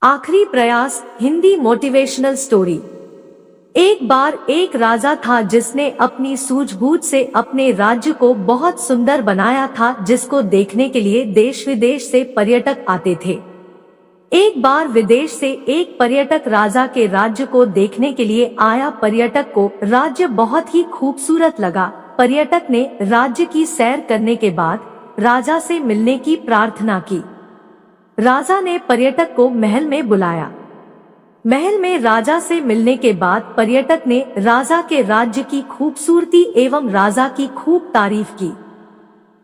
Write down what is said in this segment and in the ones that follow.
आखिरी प्रयास Hindi motivational story. एक बार एक राजा था जिसने अपनी सूझबूझ से अपने राज्य को बहुत सुंदर बनाया था, जिसको देखने के लिए देश विदेश से पर्यटक आते थे। एक बार विदेश से एक पर्यटक राजा के राज्य को देखने के लिए आया। पर्यटक को राज्य बहुत ही खूबसूरत लगा। पर्यटक ने राज्य की सैर करने के बाद राजा से मिलने की प्रार्थना की। राजा ने पर्यटक को महल में बुलाया। महल में राजा से मिलने के बाद पर्यटक ने राजा के राज्य की खूबसूरती एवं राजा की खूब तारीफ की।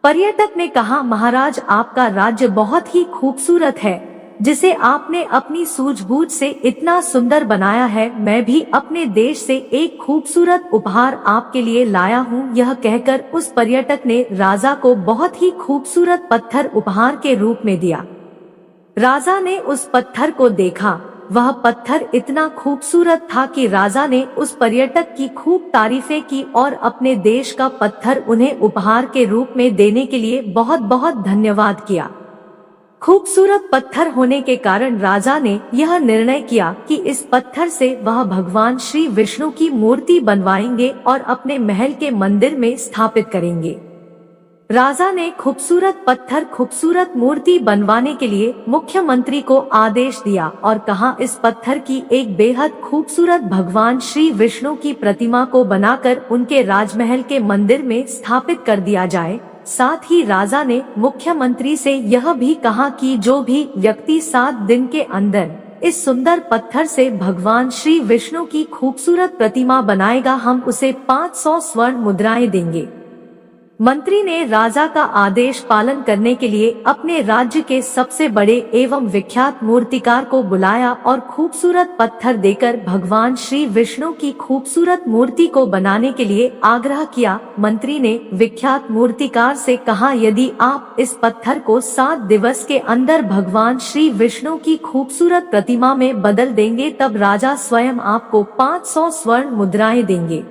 पर्यटक ने कहा, महाराज, आपका राज्य बहुत ही खूबसूरत है, जिसे आपने अपनी सूझबूझ से इतना सुंदर बनाया है। मैं भी अपने देश से एक खूबसूरत उपहार आपके लिए लाया हूँ। यह कहकर उस पर्यटक ने राजा को बहुत ही खूबसूरत पत्थर उपहार के रूप में दिया। राजा ने उस पत्थर को देखा। वह पत्थर इतना खूबसूरत था कि राजा ने उस पर्यटक की खूब तारीफें की और अपने देश का पत्थर उन्हें उपहार के रूप में देने के लिए बहुत बहुत धन्यवाद किया। खूबसूरत पत्थर होने के कारण राजा ने यह निर्णय किया कि इस पत्थर से वह भगवान श्री विष्णु की मूर्ति बनवाएंगे और अपने महल के मंदिर में स्थापित करेंगे। राजा ने खूबसूरत मूर्ति बनवाने के लिए मुख्यमंत्री को आदेश दिया और कहा, इस पत्थर की एक बेहद खूबसूरत भगवान श्री विष्णु की प्रतिमा को बनाकर उनके राजमहल के मंदिर में स्थापित कर दिया जाए। साथ ही राजा ने मुख्यमंत्री से यह भी कहा कि जो भी व्यक्ति 7 दिन के अंदर इस सुंदर पत्थर से भगवान श्री विष्णु की खूबसूरत प्रतिमा बनाएगा, हम उसे 500 स्वर्ण मुद्राएं देंगे। मंत्री ने राजा का आदेश पालन करने के लिए अपने राज्य के सबसे बड़े एवं विख्यात मूर्तिकार को बुलाया और खूबसूरत पत्थर देकर भगवान श्री विष्णु की खूबसूरत मूर्ति को बनाने के लिए आग्रह किया। मंत्री ने विख्यात मूर्तिकार से कहा, यदि आप इस पत्थर को 7 दिवस के अंदर भगवान श्री विष्णु की खूबसूरत प्रतिमा में बदल देंगे, तब राजा स्वयं आपको 500 स्वर्ण मुद्राएं देंगे।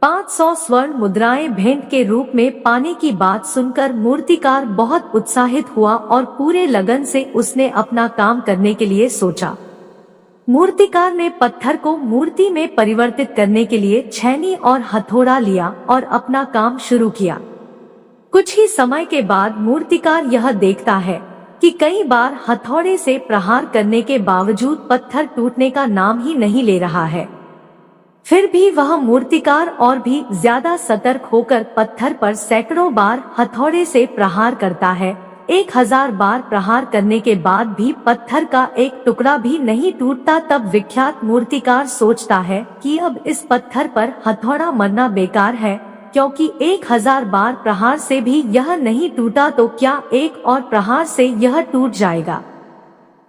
500 स्वर्ण मुद्राएं भेंट के रूप में पाने की बात सुनकर मूर्तिकार बहुत उत्साहित हुआ और पूरे लगन से उसने अपना काम करने के लिए सोचा। मूर्तिकार ने पत्थर को मूर्ति में परिवर्तित करने के लिए छैनी और हथौड़ा लिया और अपना काम शुरू किया। कुछ ही समय के बाद मूर्तिकार यह देखता है कि कई बार हथौड़े से प्रहार करने के बावजूद पत्थर टूटने का नाम ही नहीं ले रहा है। फिर भी वह मूर्तिकार और भी ज्यादा सतर्क होकर पत्थर पर सैकड़ों बार हथौड़े से प्रहार करता है। 1000 बार प्रहार करने के बाद भी पत्थर का एक टुकड़ा भी नहीं टूटता। तब विख्यात मूर्तिकार सोचता है कि अब इस पत्थर पर हथौड़ा मरना बेकार है, क्योंकि 1000 बार प्रहार से भी यह नहीं टूटा तो क्या एक और प्रहार से यह टूट जाएगा।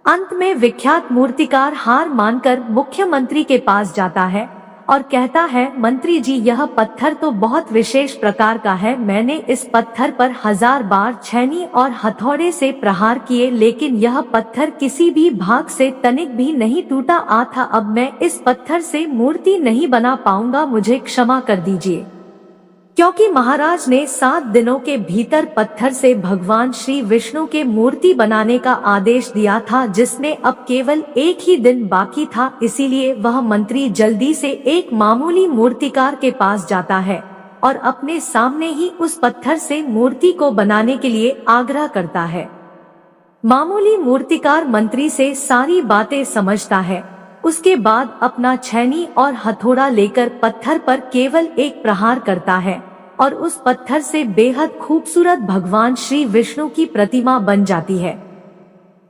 अंत में विख्यात मूर्तिकार हार मानकर मुख्यमंत्री के पास जाता है और कहता है, मंत्री जी, यह पत्थर तो बहुत विशेष प्रकार का है। मैंने इस पत्थर पर 1000 बार छैनी और हथौड़े से प्रहार किए, लेकिन यह पत्थर किसी भी भाग से तनिक भी नहीं टूटा था। अब मैं इस पत्थर से मूर्ति नहीं बना पाऊंगा, मुझे क्षमा कर दीजिए। क्योंकि महाराज ने 7 दिनों के भीतर पत्थर से भगवान श्री विष्णु के मूर्ति बनाने का आदेश दिया था, जिसमें अब केवल एक ही दिन बाकी था, इसीलिए वह मंत्री जल्दी से एक मामूली मूर्तिकार के पास जाता है और अपने सामने ही उस पत्थर से मूर्ति को बनाने के लिए आग्रह करता है। मामूली मूर्तिकार मंत्री से सारी बातें समझता है। उसके बाद अपना छैनी और हथौड़ा लेकर पत्थर पर केवल एक प्रहार करता है और उस पत्थर से बेहद खूबसूरत भगवान श्री विष्णु की प्रतिमा बन जाती है।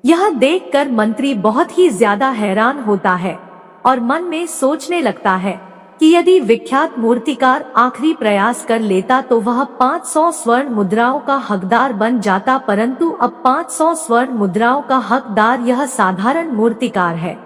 यह देखकर मंत्री बहुत ही ज्यादा हैरान होता है और मन में सोचने लगता है कि यदि विख्यात मूर्तिकार आखिरी प्रयास कर लेता तो वह 500 स्वर्ण मुद्राओं का हकदार बन जाता, परंतु अब 500 स्वर्ण मुद्राओं का हकदार यह साधारण मूर्तिकार है।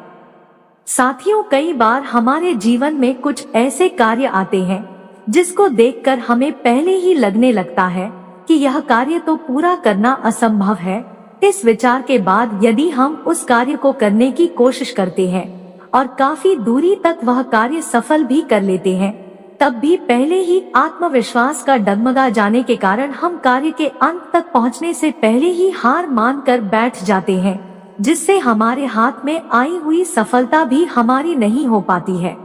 साथियों, कई बार हमारे जीवन में कुछ ऐसे कार्य आते हैं जिसको देखकर हमें पहले ही लगने लगता है कि यह कार्य तो पूरा करना असंभव है। इस विचार के बाद यदि हम उस कार्य को करने की कोशिश करते हैं और काफी दूरी तक वह कार्य सफल भी कर लेते हैं, तब भी पहले ही आत्मविश्वास का डगमगा जाने के कारण हम कार्य के अंत तक पहुंचने से पहले ही हार मानकर बैठ जाते हैं। जिससे हमारे हाथ में आई हुई सफलता भी हमारी नहीं हो पाती है।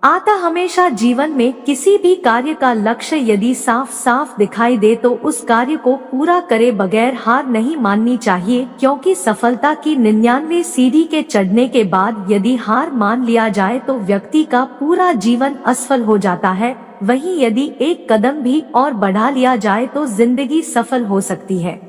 अतः हमेशा जीवन में किसी भी कार्य का लक्ष्य यदि साफ साफ दिखाई दे तो उस कार्य को पूरा करे बगैर हार नहीं माननी चाहिए, क्योंकि सफलता की 99 सीढ़ी के चढ़ने के बाद यदि हार मान लिया जाए तो व्यक्ति का पूरा जीवन असफल हो जाता है। वहीं यदि एक कदम भी और बढ़ा लिया जाए तो जिंदगी सफल हो सकती है।